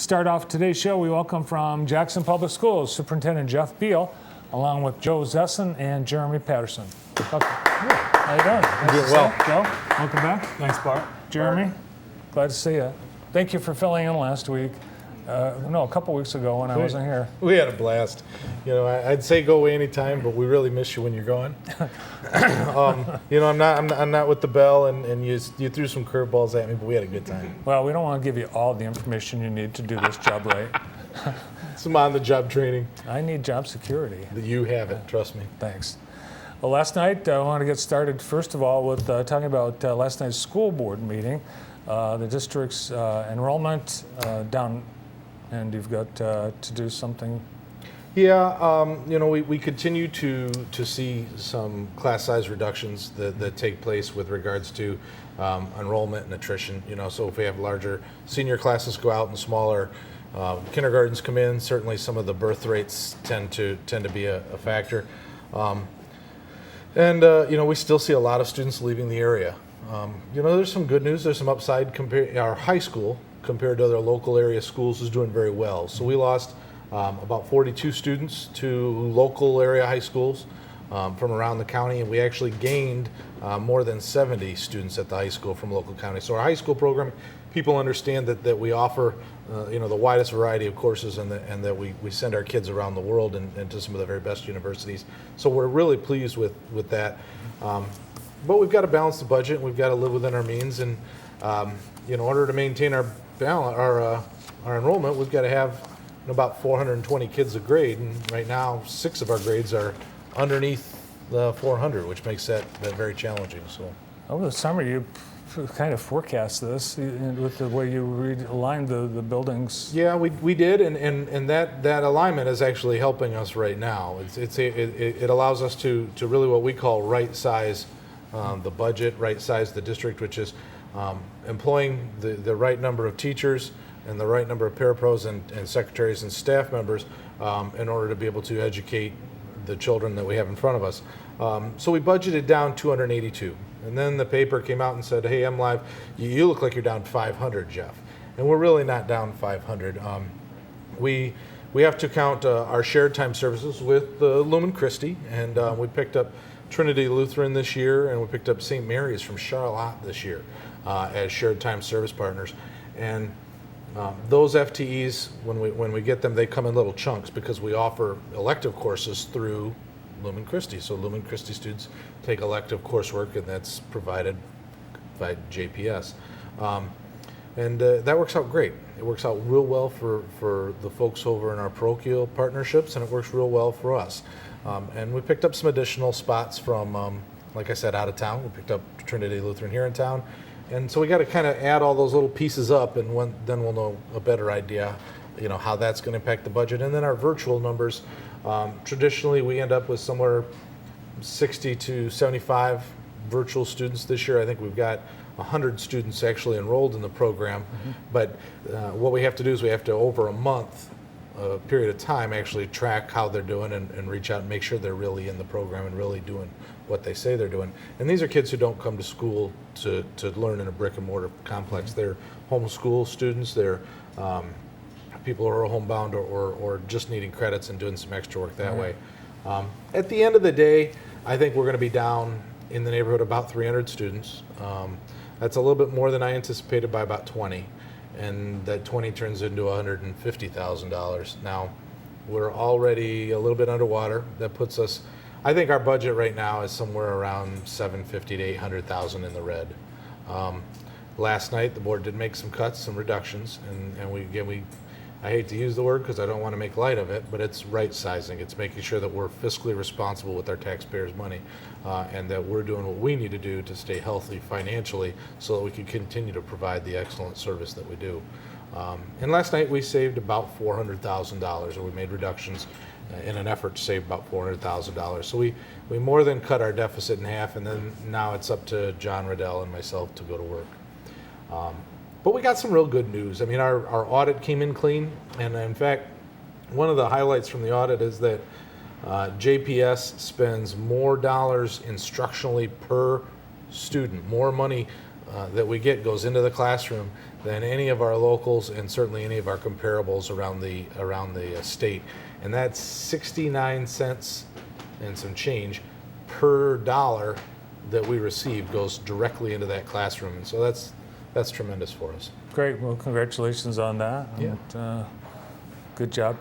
start off today's show, we welcome from Jackson Public Schools Superintendent Jeff Beal, along with Joe Zesson and Jeremy Patterson. Welcome. How you doing? I'm doing well. Joe, welcome back. Thanks, Bart. Jeremy, glad to see you. Thank you for filling in last week. A couple weeks ago when I wasn't here. We had a blast. You know, I'd say go away anytime, but we really miss you when you're gone. I'm not with the bell, and you threw some curveballs at me, but we had a good time. Well, we don't want to give you all the information you need to do this job right. Some on-the-job training. I need job security. You have it, trust me. Thanks. Well, last night, I want to get started, first of all, with talking about last night's school board meeting, the district's enrollment down, and you've got to do something. Yeah, we continue to see some class size reductions that take place with regards to enrollment and attrition. So if we have larger senior classes go out and smaller kindergartens come in, certainly some of the birth rates tend to be a factor. We still see a lot of students leaving the area. There's some good news. There's some upside. Our high school, compared to other local area schools, is doing very well. So we lost about 42 students to local area high schools from around the county, and we actually gained more than 70 students at the high school from local county. So our high school program, people understand that we offer the widest variety of courses, and that we send our kids around the world and to some of the very best universities. So we're really pleased with that. But we've got to balance the budget, and we've got to live within our means, and in order to maintain our enrollment, we've got to have about 420 kids a grade, and right now 6 of our grades are underneath the 400, which makes that very challenging. So over the summer, you kind of forecast this with the way you aligned the buildings. Yeah, we did, and that alignment is actually helping us right now. It allows us to really what we call right size the budget, right size the district, which is employing the right number of teachers and the right number of parapros and secretaries and staff members in order to be able to educate the children that we have in front of us. So we budgeted down 282. And then the paper came out and said, hey, MLive, you look like you're down 500, Jeff. And we're really not down 500. We have to count our shared time services with Lumen Christi, and we picked up Trinity Lutheran this year, and we picked up St. Mary's from Charlotte this year as shared time service partners. And those FTEs, when we get them, they come in little chunks because we offer elective courses through Lumen Christi. So Lumen Christi students take elective coursework, and that's provided by JPS. That works out great. It works out real well for the folks over in our parochial partnerships, and it works real well for us. And we picked up some additional spots from, like I said, out of town. We picked up Trinity Lutheran here in town. And so we got to kind of add all those little pieces up, and then we'll know a better idea, how that's going to impact the budget. And then our virtual numbers, traditionally we end up with somewhere 60 to 75 virtual students this year. I think we've got 100 students actually enrolled in the program. Mm-hmm. But what we have to do is we have to, over a month, a period of time, actually track how they're doing and reach out and make sure they're really in the program and really doing what they say they're doing. And these are kids who don't come to school to learn in a brick and mortar complex. They're homeschool students. They're people who are homebound or just needing credits and doing some extra work that way. At the end of the day, I think we're going to be down in the neighborhood of about 300 students. That's a little bit more than I anticipated by about 20. And that 20 turns into $150,000. Now, we're already a little bit underwater. That puts us, I think our budget right now is somewhere around $750,000 to $800,000 in the red. Last night, the board did make some cuts, some reductions, and I hate to use the word because I don't want to make light of it, but it's right sizing. It's making sure that we're fiscally responsible with our taxpayers' money, and that we're doing what we need to do to stay healthy financially so that we can continue to provide the excellent service that we do. And last night we saved about $400,000, or we made reductions in an effort to save about $400,000. So we more than cut our deficit in half, and then now it's up to John Riddell and myself to go to work. But we got some real good news. I mean, our audit came in clean, and in fact, one of the highlights from the audit is that JPS spends more dollars instructionally per student. More money that we get goes into the classroom than any of our locals and certainly any of our comparables around the state. And that's 69 cents and some change per dollar that we receive goes directly into that classroom. And so that's tremendous for us. Great. Well, congratulations on that. Yeah. And, good job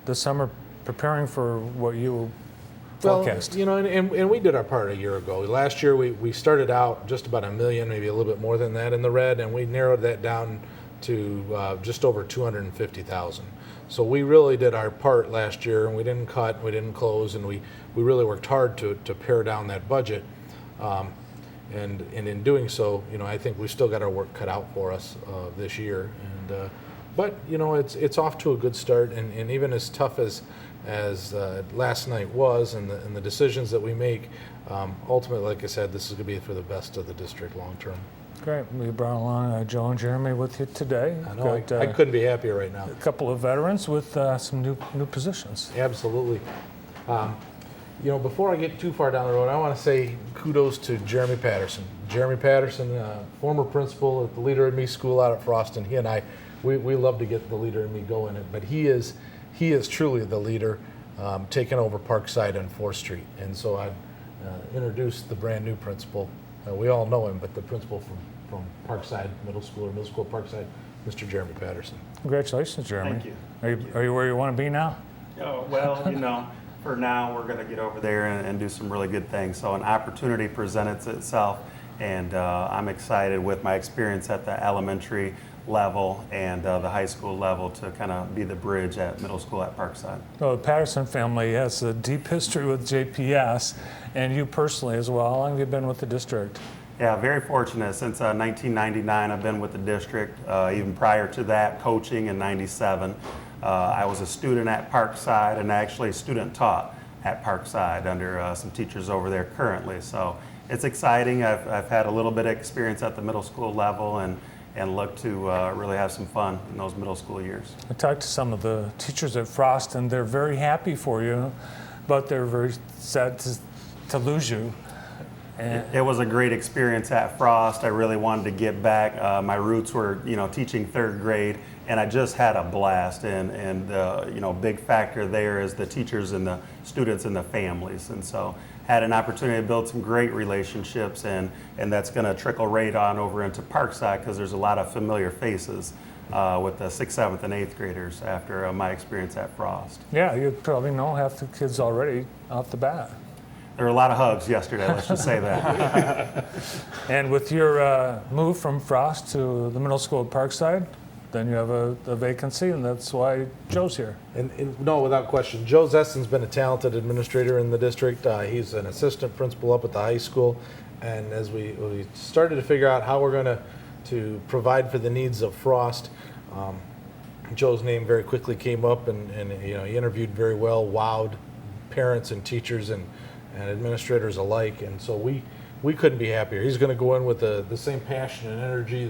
this summer preparing for what you forecast. Well, you know, and we did our part a year ago. Last year we started out just about $1 million, maybe a little bit more than that in the red, and we narrowed that down to just over 250,000. So we really did our part last year, and we didn't cut, we didn't close, and we really worked hard to pare down that budget. And in doing so, you know, I think we've still got our work cut out for us this year. And but you know, it's off to a good start, and even as tough as last night was, and the decisions that we make, ultimately, like I said, this is going to be for the best of the district long term. Great. We brought along Joe and Jeremy with you today. I know. I couldn't be happier right now. A couple of veterans with some new positions. Absolutely. You know, before I get too far down the road, I want to say kudos to Jeremy Patterson. Jeremy Patterson, former principal at the Leader in Me School out at Frost, and he and I, we love to get the Leader in Me going. But he is truly the leader, taking over Parkside and 4th Street. And so I introduced the brand new principal. We all know him, but the principal from Parkside Middle School at Parkside, Mr. Jeremy Patterson. Congratulations, Jeremy. Thank you. Are you where you want to be now? Oh, well, you know, for now, we're going to get over there and do some really good things. So an opportunity presents itself, and I'm excited with my experience at the elementary level and the high school level to kind of be the bridge at middle school at Parkside. Well, the Patterson family has a deep history with JPS, and you personally as well. How long have you been with the district? Yeah, very fortunate. Since 1999, I've been with the district. Even prior to that, coaching in '97. I was a student at Parkside and actually student taught at Parkside under some teachers over there currently. So it's exciting. I've had a little bit of experience at the middle school level and look to really have some fun in those middle school years. I talked to some of the teachers at Frost, and they're very happy for you, but they're very sad to lose you. It was a great experience at Frost. I really wanted to get back. My roots were, you know, teaching 3rd grade, and I just had a blast. And you know, big factor there is the teachers and the students and the families. And so had an opportunity to build some great relationships, and that's going to trickle right on over into Parkside because there's a lot of familiar faces with the 6th, 7th, and 8th graders after my experience at Frost. Yeah, you probably know half the kids already off the bat. There were a lot of hugs yesterday, let's just say that. And with your move from Frost to the middle school at Parkside, then you have a vacancy, and that's why Joe's here. And no, without question, Joe Zeston's been a talented administrator in the district. He's an assistant principal up at the high school, and as we started to figure out how we're going to provide for the needs of Frost, Joe's name very quickly came up, and you know, he interviewed very well, wowed parents and teachers and administrators alike, and so we couldn't be happier. He's going to go in with the same passion and energy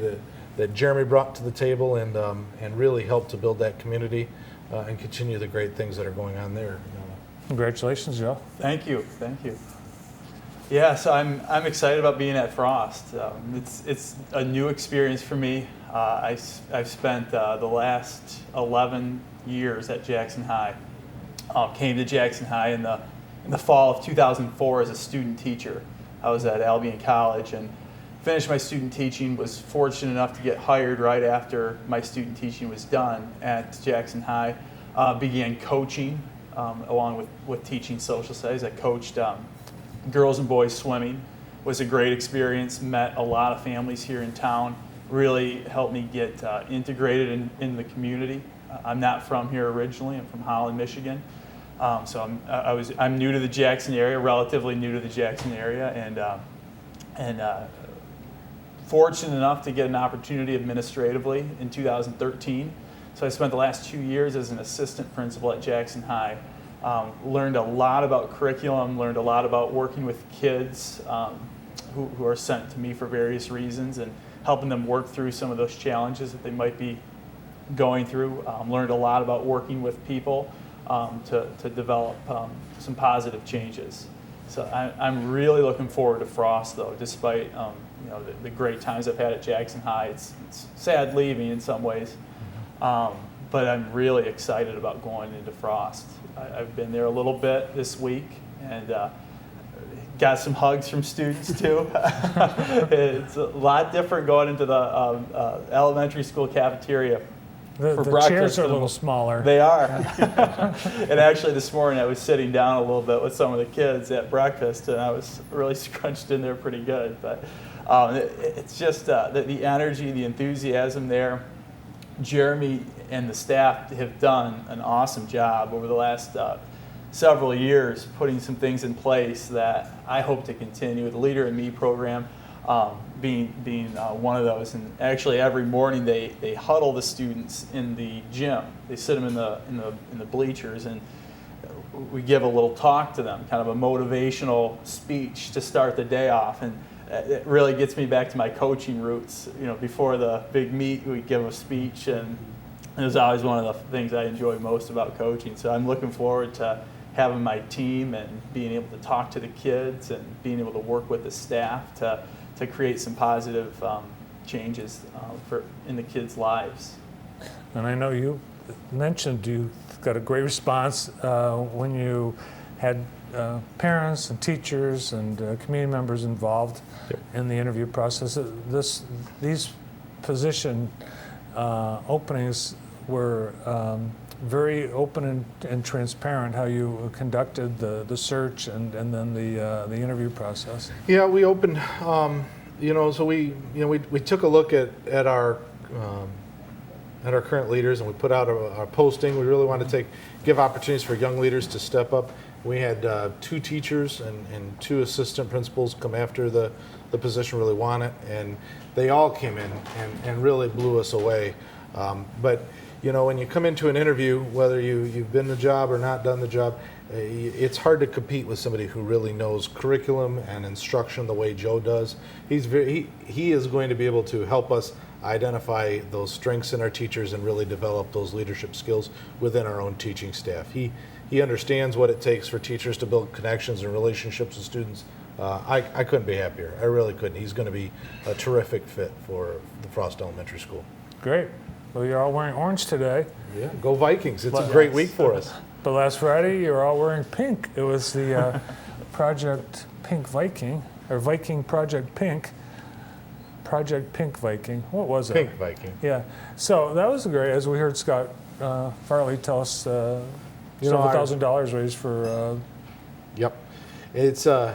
that Jeremy brought to the table, and really help to build that community and continue the great things that are going on there. Congratulations, Joe. Thank you. Yeah, so I'm excited about being at Frost. It's a new experience for me. I've spent the last 11 years at Jackson High. Came to Jackson High in the fall of 2004 as a student teacher. I was at Albion College and finished my student teaching, was fortunate enough to get hired right after my student teaching was done at Jackson High. Began coaching along with teaching social studies. I coached girls and boys swimming. Was a great experience, met a lot of families here in town, really helped me get integrated in the community. I'm not from here originally, I'm from Holland, Michigan. So I'm new to the Jackson area, relatively new to the Jackson area, and fortunate enough to get an opportunity administratively in 2013. So I spent the last 2 years as an assistant principal at Jackson High. Learned a lot about curriculum, learned a lot about working with kids who are sent to me for various reasons and helping them work through some of those challenges that they might be going through. Learned a lot about working with people to develop some positive changes. So I'm really looking forward to Frost, though, despite the great times I've had at Jackson High. It's sad leaving in some ways, but I'm really excited about going into Frost. I've been there a little bit this week, and got some hugs from students too. It's a lot different going into the elementary school cafeteria. The chairs are a little smaller. They are. And actually this morning I was sitting down a little bit with some of the kids at breakfast, and I was really scrunched in there pretty good. But it's just the energy, the enthusiasm there. Jeremy and the staff have done an awesome job over the last several years putting some things in place that I hope to continue. The Leader in Me program being one of those. And actually every morning they huddle the students in the gym. They sit them in the bleachers, and we give a little talk to them, kind of a motivational speech to start the day off. And it really gets me back to my coaching roots. Before the big meet, we give a speech, and it was always one of the things I enjoy most about coaching. So I'm looking forward to having my team and being able to talk to the kids and being able to work with the staff to create some positive changes in the kids' lives. And I know you mentioned you got a great response when you had parents and teachers and community members involved in the interview process. These position openings were very open and transparent, how you conducted the search and then the interview process. Yeah, we opened, so we took a look at our current leaders, and we put out our posting. We really wanted to give opportunities for young leaders to step up. We had 2 teachers and 2 assistant principals come after the position, really want it, and they all came in and really blew us away. But when you come into an interview, whether you've been the job or not done the job, it's hard to compete with somebody who really knows curriculum and instruction the way Joe does. He is going to be able to help us identify those strengths in our teachers and really develop those leadership skills within our own teaching staff. He understands what it takes for teachers to build connections and relationships with students. I couldn't be happier. I really couldn't. He's going to be a terrific fit for the Frost Elementary School. Great. Well, you're all wearing orange today. Yeah, go Vikings. It's a great week for us. But last Friday, you were all wearing pink. It was the Project Pink Viking, or Viking Project Pink. Project Pink Viking. What was it? Pink Viking. Yeah. So that was great. As we heard Scott Farley tell us, several $1,000s raised for. Yep. It's a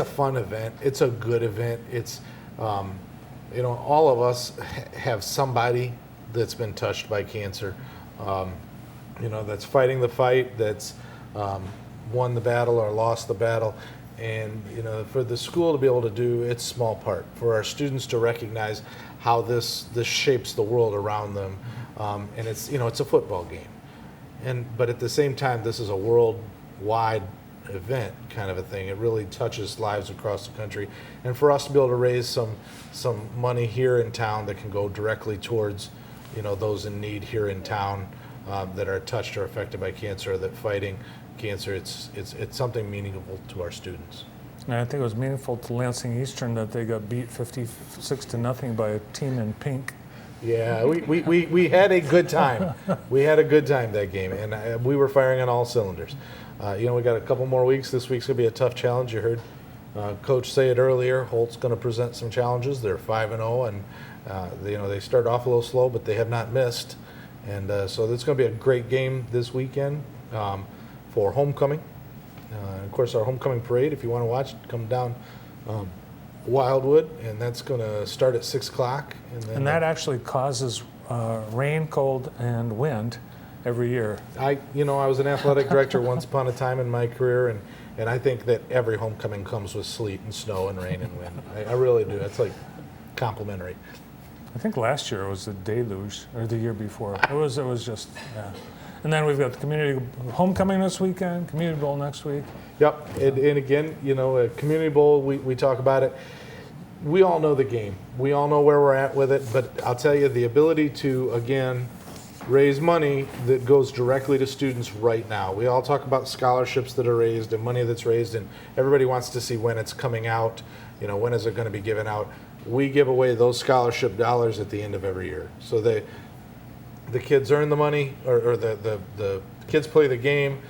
fun event. It's a good event. It's, all of us have somebody that's been touched by cancer. That's fighting the fight, that's won the battle or lost the battle. And, for the school to be able to do its small part, for our students to recognize how this shapes the world around them. And it's a football game. But at the same time, this is a worldwide event kind of a thing. It really touches lives across the country. And for us to be able to raise some money here in town that can go directly towards, those in need here in town that are touched or affected by cancer, that fighting cancer, it's something meaningful to our students. And I think it was meaningful to Lansing Eastern that they got beat 56-0 by a team in pink. Yeah, we had a good time. We had a good time that game, and we were firing on all cylinders. We got a couple more weeks. This week's going to be a tough challenge. You heard Coach say it earlier. Holt's going to present some challenges. They're 5-0, and they started off a little slow, but they have not missed. And so it's going to be a great game this weekend for homecoming. Of course, our homecoming parade, if you want to watch, come down Wildwood, and that's going to start at 6 o'clock. And that actually causes rain, cold, and wind every year. I was an athletic director once upon a time in my career, and I think that every homecoming comes with sleet and snow and rain and wind. I really do. It's like complimentary. I think last year it was the deluge, or the year before. It was just, yeah. And then we've got the community homecoming this weekend, community bowl next week. Yep, and again, a community bowl, we talk about it. We all know the game. We all know where we're at with it, but I'll tell you, the ability to, again, raise money that goes directly to students right now. We all talk about scholarships that are raised and money that's raised, and everybody wants to see when it's coming out, when is it going to be given out. We give away those scholarship dollars at the end of every year. So the kids earn the money, or the kids play the game,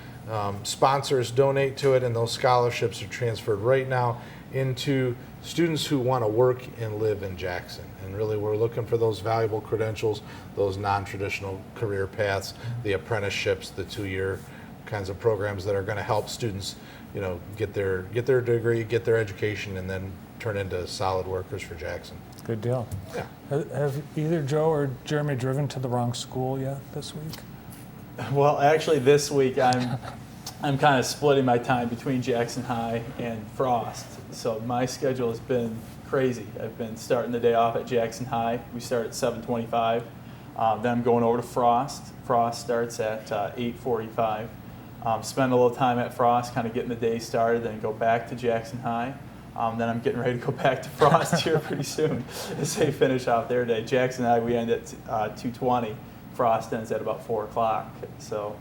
sponsors donate to it, and those scholarships are transferred right now into students who want to work and live in Jackson. And really, we're looking for those valuable credentials, those non-traditional career paths, the apprenticeships, the 2-year kinds of programs that are going to help students, get their degree, get their education, and then turn into solid workers for Jackson. Good deal. Yeah. Have either Joe or Jeremy driven to the wrong school yet this week? Well, actually, this week I'm kind of splitting my time between Jackson High and Frost. So my schedule has been crazy. I've been starting the day off at Jackson High. We start at 7:25. Then I'm going over to Frost. Frost starts at 8:45. Spend a little time at Frost, kind of getting the day started, then go back to Jackson High. Then I'm getting ready to go back to Frost here pretty soon as they finish off their day. Jackson High, we end at 2:20. Frost ends at about 4 o'clock. So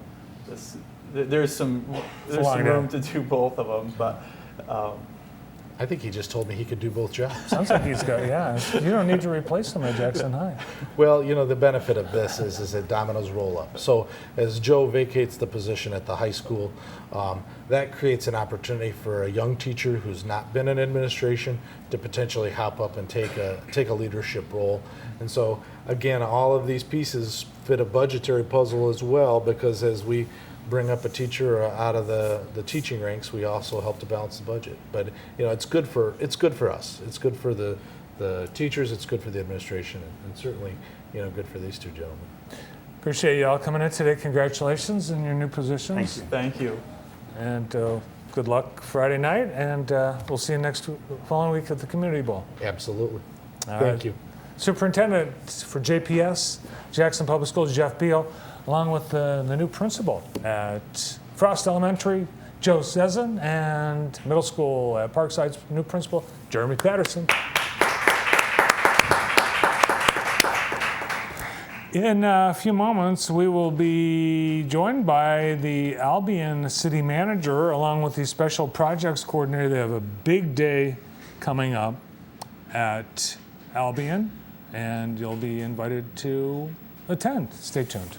there's some room to do both of them, but. I think he just told me he could do both jobs. Sounds like he's got, yeah. You don't need to replace him at Jackson High. Well, the benefit of this is that dominoes roll up. So as Joe vacates the position at the high school, that creates an opportunity for a young teacher who's not been in administration to potentially hop up and take a leadership role. And so, again, all of these pieces fit a budgetary puzzle as well, because as we bring up a teacher out of the teaching ranks, we also help to balance the budget. But it's good for us. It's good for the teachers. It's good for the administration, and certainly good for these two gentlemen. Appreciate you all coming in today. Congratulations in your new positions. Thank you. And good luck Friday night. And we'll see you following week at the Community Bowl. Absolutely. All Thank right. you. Superintendent for JPS, Jackson Public Schools, Jeff Beal, along with the new principal at Frost Elementary, Joe Sezin, and middle school at Parkside's new principal, Jeremy Patterson. In a few moments, we will be joined by the Albion City Manager, along with the Special Projects Coordinator. They have a big day coming up at Albion, and you'll be invited to attend. Stay tuned.